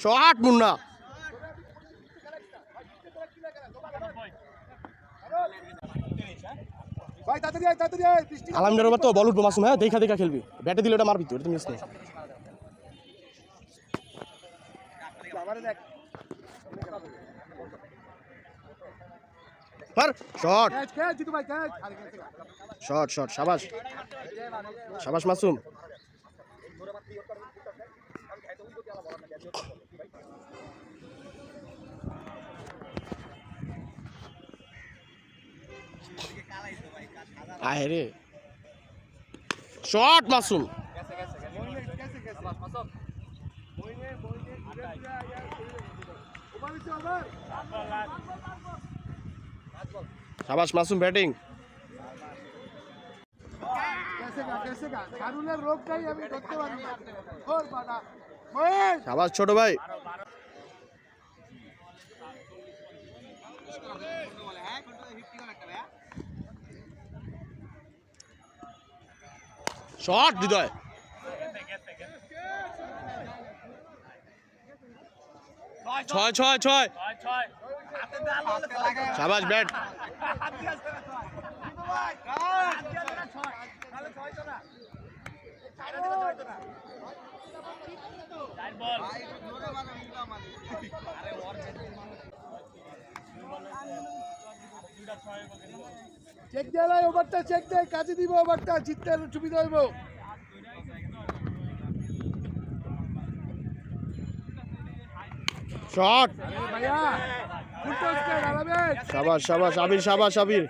Shot Munna. আলহামদুলিল্লাহ তো বল উঠবো মাসুম, হ্যাঁ দেখা দেখা খেলবি, ব্যাটে দিলে ওটা মারবি তো, এটা মিস নেই। শট শট শট, শাবাশ শাবাশ মাসুম। আয় রে শট মাসুম। শাবাশ মাসুম ব্যাটিং। শাবাশ ছোট ভাই। শট হৃদয়। ছয় ছয় ছয়, শাবাশ ব্যাট। চেক দিয়ে ওভারটা, চেক দিয়ে কাজে দিব, ওভারটা জিততে সুবিধা হইব। শট ভাইয়া শাবাশ শাবাশ আবির, শাবাশ আবির।